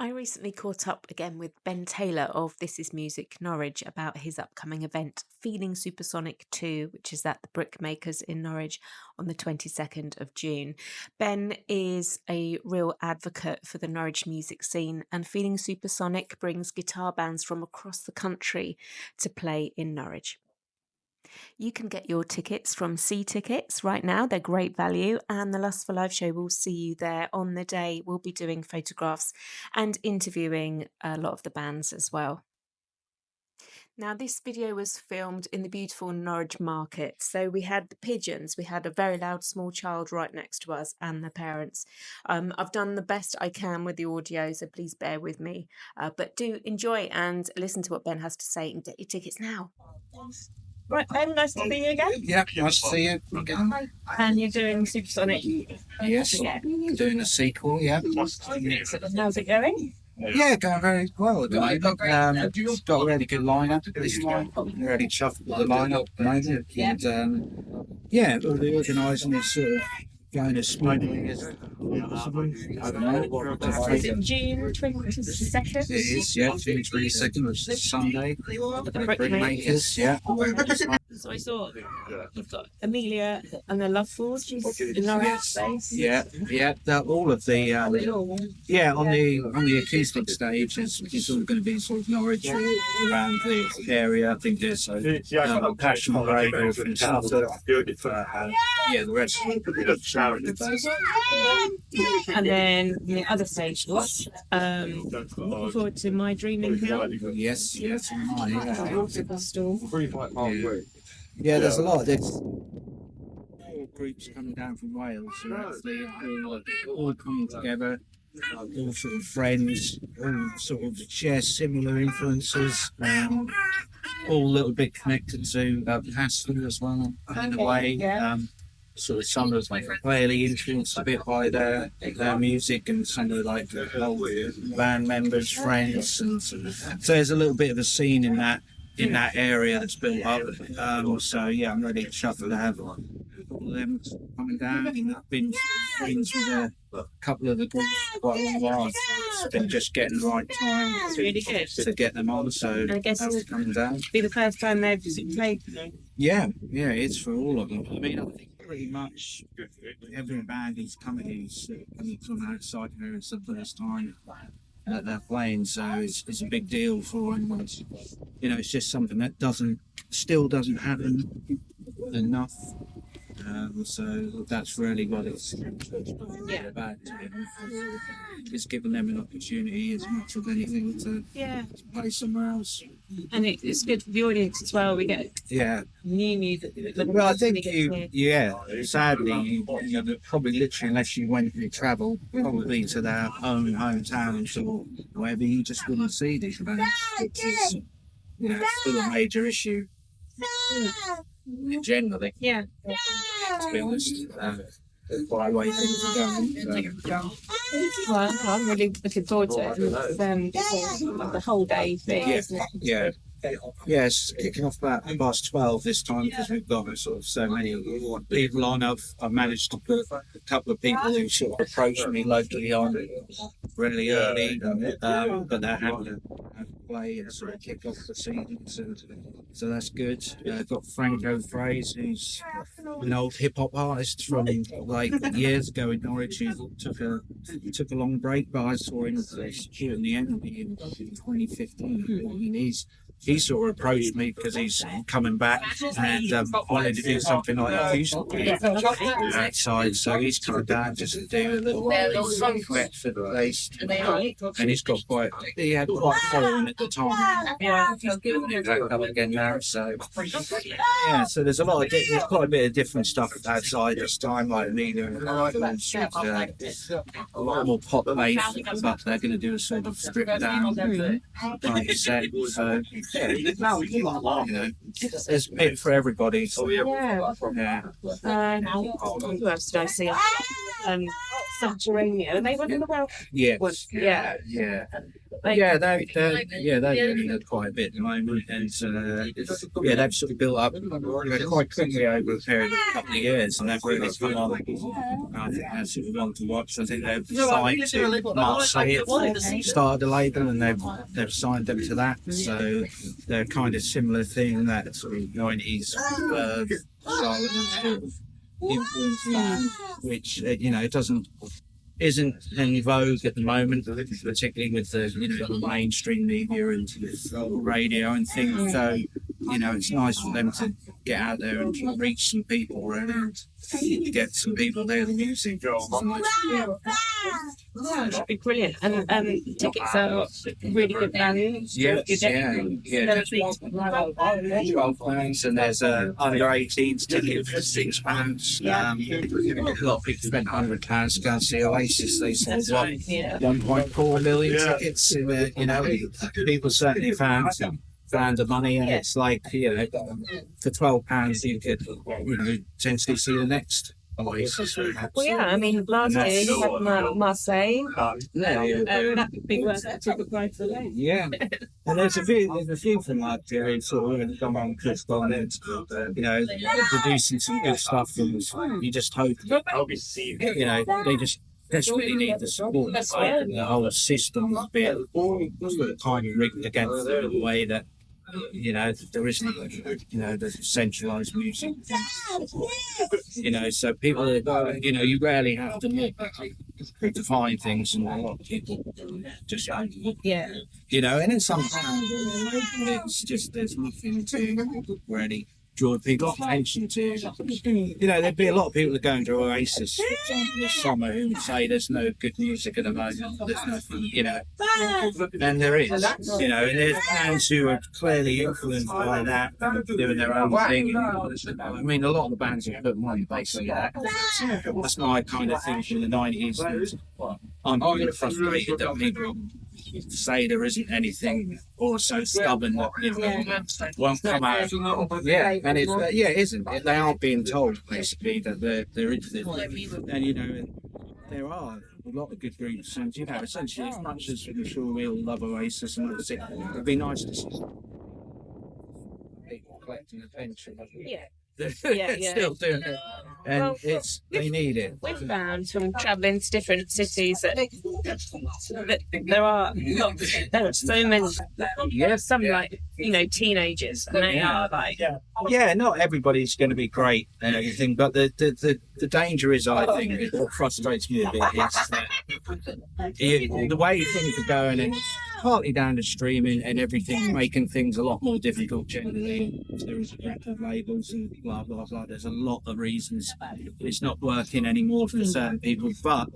I recently caught up again with Ben Taylor of This Is Music Norwich about his upcoming event, Feelin Supersonic 2, which is at the Brickmakers in Norwich on the 22nd of June. Ben is a real advocate for the Norwich music scene, and Feelin Supersonic brings guitar bands from across the country to play in Norwich. You can get your tickets from C Tickets right now. They're great value, and the Lust for Live show will see you there on the day. We'll be doing photographs and interviewing a lot of the bands as well. Now, this video was filmed in the beautiful Norwich market. So we had the pigeons, we had a very loud small child right next to us and the parents. I've done the best I can with the audio, so please bear with me. But do enjoy and listen to what Ben has to say and get your tickets now. Right, Ben, nice to see you again. Yeah, nice to see you again. And you're doing Supersonic? Yes, doing a sequel, yeah. How's it going? Yeah, going very well. Got a really good lineup this time. Really chuffed with the lineup. And yeah, all the organising is sort of going as smoothly as possible. I don't know. Is it June 22nd? It is, yeah, June 22nd, which is Sunday. The Brickmakers, yeah. So I saw you've got Amelia and the Love Falls. She's in Norwich space. Yeah. All of the on the acoustic stage is all going to be sort of Norwich around the area. I think there's Passion Radio from Southern. The rest. And then the other stage was looking forward to My Dreaming Hill. Yes. Yeah, there's a lot of this. Groups coming down from Wales who are actually all coming together, all sort of friends, all sort of share similar influences, all a little bit connected to Passion as well in a way. Sort of some of them clearly influenced a bit by their music, and some of like the old band members, friends, and so there's a little bit of a scene in that area that's built up. So yeah, I'm really chuffed to have all of them coming down. I've been friends with a couple of the groups for quite a while. It's been just getting the right time to get them on. So I guess that's coming down. Be the first time they've played. Yeah, it's for all of them. I mean, I think pretty much every band who's coming from outside here, it's the first time that they're playing, so it's a big deal for them. It's just something that still doesn't happen enough. So that's really what it's about. It's giving them an opportunity as much as anything to play somewhere else. And it's good for the audience as well. We get new music. Well, I think sadly, probably literally unless you went and travel probably to their own hometowns or wherever, you just wouldn't see these bands. It's still a major issue. Generally, to be honest, by the way things are going. Well, I'm really looking forward to it. It's the whole day thing, isn't it? Yeah, it's kicking off about past 12 this time because we've got sort of so many people on. I've managed to put a couple of people who sort of approached me locally on really early, but they're happy to play and sort of kick off the season. So that's good. I've got Franco Fraser, who's an old hip hop artist from like years ago in Norwich. He took a long break, but I saw him here in the end in 2015. He sort of approached me because he's coming back and wanted to do something like acoustic outside. So he's coming down just to do a little Retford based, and he had quite a following at the time. He's coming again now. So so there's quite a bit of different stuff outside this time, like Nina and a lot more pop based, but they're going to do a sort of strip down kind of set. So there's a bit for everybody. So, who else did I see? Subterranean. Are they running about? Yes. Yeah. They're doing it quite a bit at the moment, and they've sort of built up quite quickly over a period of a couple of years, and they've really come on. I think that's sort of one to watch. I think they've signed to Marseille, started a label, and they've signed them to that. So they're kind of similar thing, that sort of 90s influence band, which isn't in vogue at the moment, particularly with the mainstream media and radio and things. So, it's nice for them to get out there and reach some people and get some people their music. That'd be brilliant. And tickets are really good value. Yeah. 12 pounds, and there's a under 18s ticket for £6. A lot of people spent £100 to go and see Oasis. They sold 1.4 million tickets. People certainly found the money, and it's like, for £12 you could potentially see the next Oasis. Well, yeah, I mean, last year you had Marseille. That would be worth it to buy for them. Yeah, and there's a few from that period sort of come on crystal, and it's producing some good stuff, and you just hope they just desperately need the support. The whole system is being kind of rigged against the way that there isn't the centralised music. So people, you rarely have to find things, and a lot of people just and then sometimes it's just there's nothing to really draw people's attention to. There'd be a lot of people that go into Oasis this summer who would say there's no good music at the moment. There's nothing, and there is. And there's bands who are clearly influenced by that, doing their own thing. I mean, a lot of the bands have put money basically that. That's my kind of thing from the 90s. I'm really frustrated that people say there isn't anything, or so stubborn that won't come out. And it isn't. They aren't being told basically that they're into this, and there are a lot of good groups, and essentially as much as I'm sure we all love Oasis and everything, it'd be nice to see people collecting attention. Still doing it, and they need it. We've found from travelling to different cities that there are so many. Some like teenagers, and they are like. Not everybody's going to be great and everything, but the danger is, I think, what frustrates me a bit is that the way things are going, and partly down to streaming and everything, making things a lot more difficult generally. There is record labels and blah blah blah. There's a lot of reasons it's not working anymore for certain people. But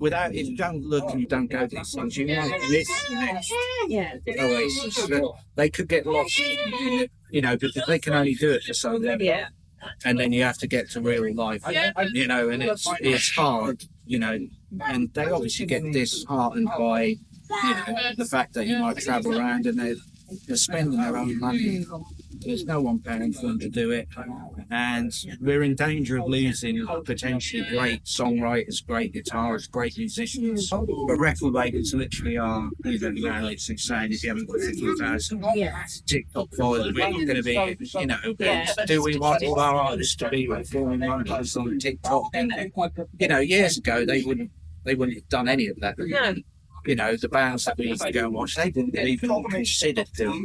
if you don't look and you don't go to these things, you might miss Oasis. They could get lost, because they can only do it for so long. And then you have to get to real life, and it's hard, and they obviously get disheartened by the fact that you might travel around and they're spending their own money. There's no one paying for them to do it, and we're in danger of losing potentially great songwriters, great guitarists, great musicians. But record labels literally are, now it's saying if you haven't got 50,000 TikTok followers, we're not going to be, do we want all our artists to be performing monitors on TikTok? And years ago they wouldn't have done any of that. No. The bands that we used to go and watch, they didn't even consider doing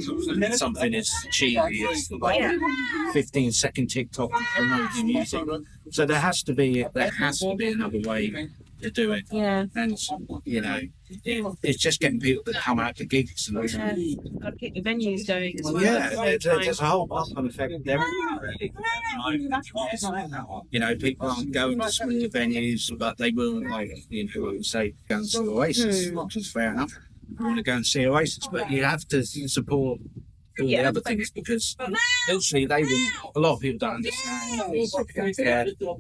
something as cheesy as 15-second TikTok promoting music. So there has to be another way to do it. And it's just getting people to come out to gigs. Got to keep the venues going as well. There's a whole knock-on effect there. People aren't going to some of the venues, but they will, say, go and see Oasis, which is fair enough. You want to go and see Oasis, but you have to support all the other things, because literally a lot of people don't understand,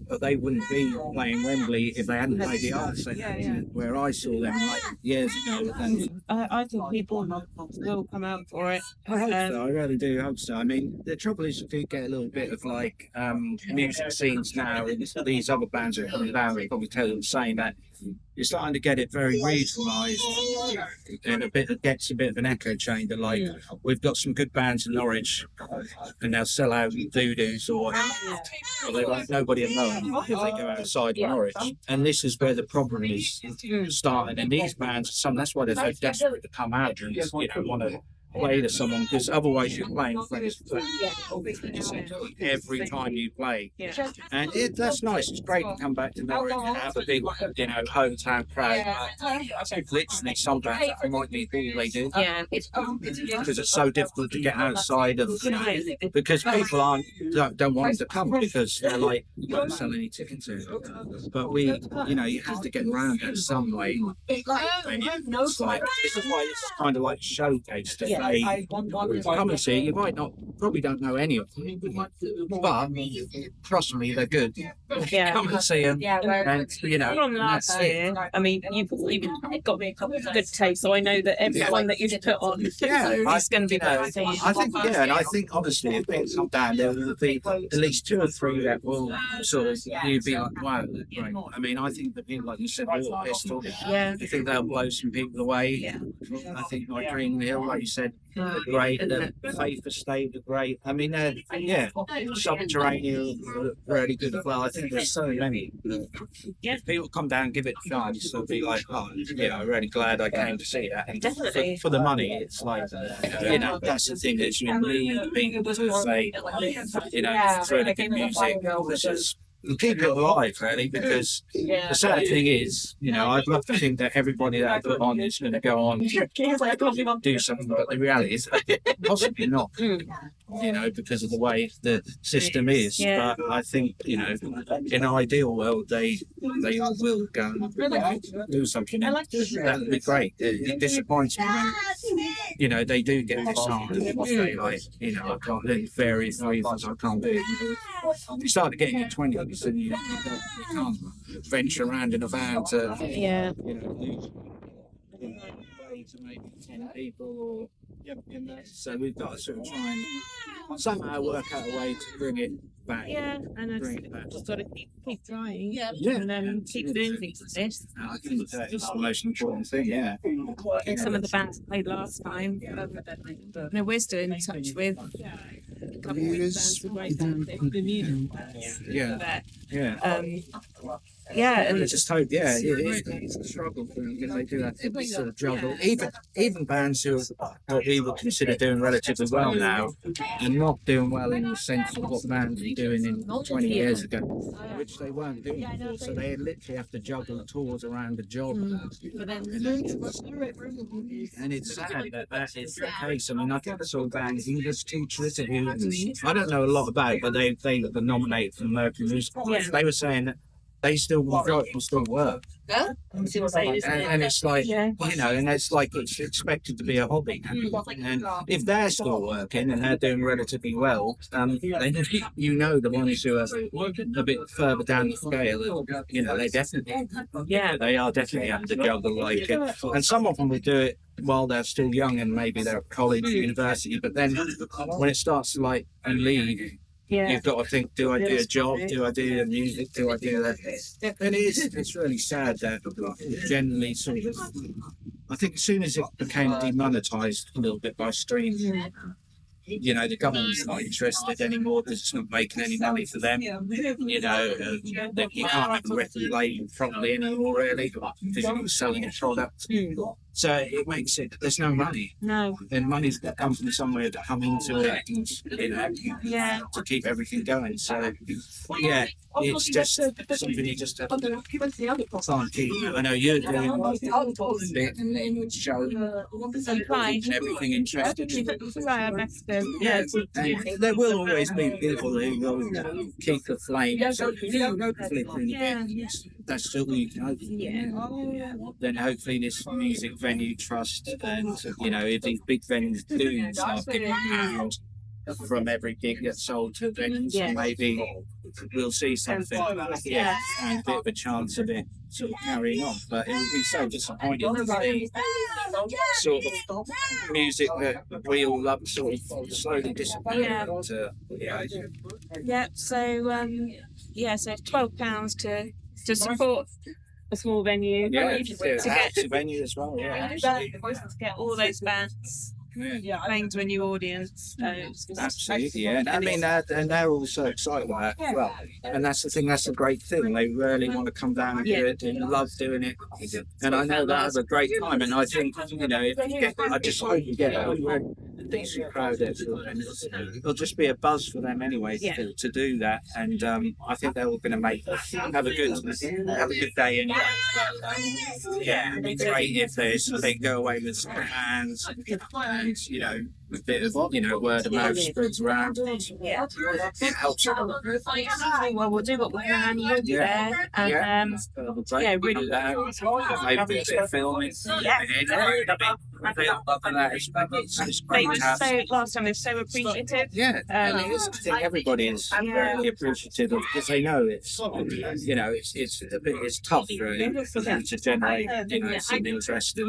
but they wouldn't be playing Wembley if they hadn't played the Arts Centre, where I saw them years ago. And I think people will come out for it. I hope so. I really do hope so. I mean, the trouble is, you do get a little bit of music scenes now, and these other bands are coming down. They probably tell you the same, that you're starting to get it very regionalised, and it gets a bit of an echo chamber. Like we've got some good bands in Norwich, and they'll sell out doo-doos or they won't, nobody will know them if they go outside Norwich. And this is where the problem is starting. And these bands, that's why they're so desperate to come out and want to play to someone, because otherwise you're playing every time you play. And that's nice. It's great to come back to Norwich and have a big, hometown crowd. Literally, some bands that might be all they do. Because it's so difficult to get outside of, because people don't want to come because they're like, you won't sell any tickets here. But you have to get around it some way. And it's like, this is why it's kind of like a showcase to come and see it. You probably don't know any of them, but trust me, they're good. Come and see them. And, From last year, I mean, you've got me a couple of good taste, so I know that everyone that you've put on is going to be good. I think honestly, if things come down, there will be at least 2 or 3 that will sort of, you'd be like, wow, great. I mean, I think the people, like you said, War Pistol, I think they'll blow some people away. I think like Green Hill, like you said, are great, and Faith Estate are great. I mean, Subterranean are really good as well. I think there's so many. If people come down and give it a chance, they'll be like, oh, I'm really glad I came to see that. And Definitely. For the money, it's like, that's the thing that you need people to say, it's really good music. This is keep it alive, really, because the sad thing is, I'd love to think that everybody that I put on is going to go on do something, but the reality is possibly not, because of the way the system is. But I think, in an ideal world, they all will go and do something. That would be great. It disappoints me when, they do get disarmed and say, like, I can't do various reasons I can't do it. You start getting your 20s and you can't venture around in a van to, lose to maybe 10 people so we've got to sort of try and somehow work out a way to bring it back. And I just got to keep trying. And keep doing things like this. I think that is the most important thing. And some of the bands played last time, we're still in touch with a couple of bands with great bands. And I just hope, it's a struggle for them because they do have to sort of juggle. Even bands who what we would consider doing relatively well now and not doing well in the sense of what bands were doing in 20 years ago, which they weren't doing before. So they literally have to juggle tours around the job. And it's sad that is the case. I mean, I think the sort of bands, English teachers who I don't know a lot about, but they were nominated for the Mercury Music Awards. They were saying that they still will still work. And it's like, and it's like it's expected to be a hobby. And if they're still working and they're doing relatively well, then the ones who are a bit further down the scale, they definitely, they are definitely have to juggle like it. And some of them will do it while they're still young and maybe they're at college, university, but then when it starts to like lead, you've got to think, do I do a job? Do I do the music? Do I do that? And it's really sad that generally sort of, I think as soon as it became demonetised a little bit by streams, the government's not interested anymore because it's not making any money for them. You can't have a record label properly anymore, really, because you're not selling a product. So it makes it, there's no money. No. Then money's got to come from somewhere to come into it, to keep everything going. So, it's just somebody just can't keep. I know you're doing a bit show and everything interesting. And there will always be people who will keep the flame. So if you don't go flickering again, that's all you can hope for. Then hopefully this music venue trust and if these big venues do start giving out from every gig that's sold to venues, maybe we'll see something and a bit of a chance of it sort of carrying on. But it would be so disappointing to see sort of music that we all love sort of slowly disappear. So so £12 to support a small venue. Yeah, to get to venue as well. Yeah, to get all those bands playing to a new audience. absolutely. Yeah, I mean, and they're all so excited about it as well. And that's the thing. That's a great thing. They really want to come down and do it. They love doing it. And I know that was a great time. And I think, you know, if you get, I just hope you get a decent crowd there. It'll just be a buzz for them anyway to do that. And I think they're all going to have a good day. And yeah, it'd be great if they go away with some bands. You know, a bit of, you know, word of mouth spreads around. It helps. Well, we'll do what we can. You'll be there, and really. Maybe a bit of filming. They were so last time. They're so appreciative. Yeah, I think everybody is very appreciative because they know it's, you know, it's tough really for them to generate, you know, some interest.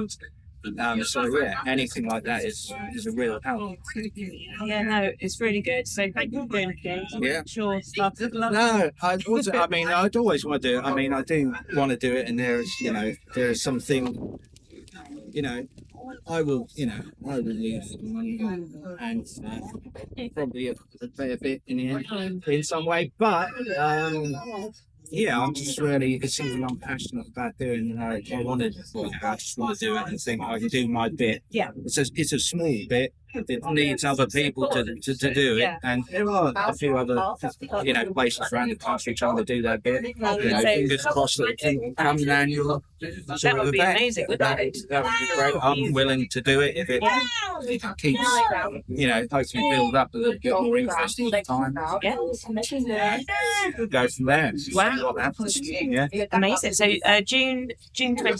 So yeah, anything like that is a real help. Yeah, no, it's really good. So thank you for doing it. Yeah. Sure. No, I'd always want to do it. I mean, I do want to do it, and there's something, you know, I will use the money and probably a bit in some way, but yeah, I'm just really, it's something I'm passionate about doing. You know, I just want to do it and think I can do my bit. Yeah. It's a small bit. It needs other people to do it, and there are a few other, you know, places around the country trying to do their bit. You know, fingers crossed that it can come an annual That would be amazing, wouldn't it? That would be great. I'm willing to do it if it keeps, you know, hopefully build up a little bit more interest each time. Yeah. Go from there. Wow. See what happens. Yeah. Amazing. So June 20th.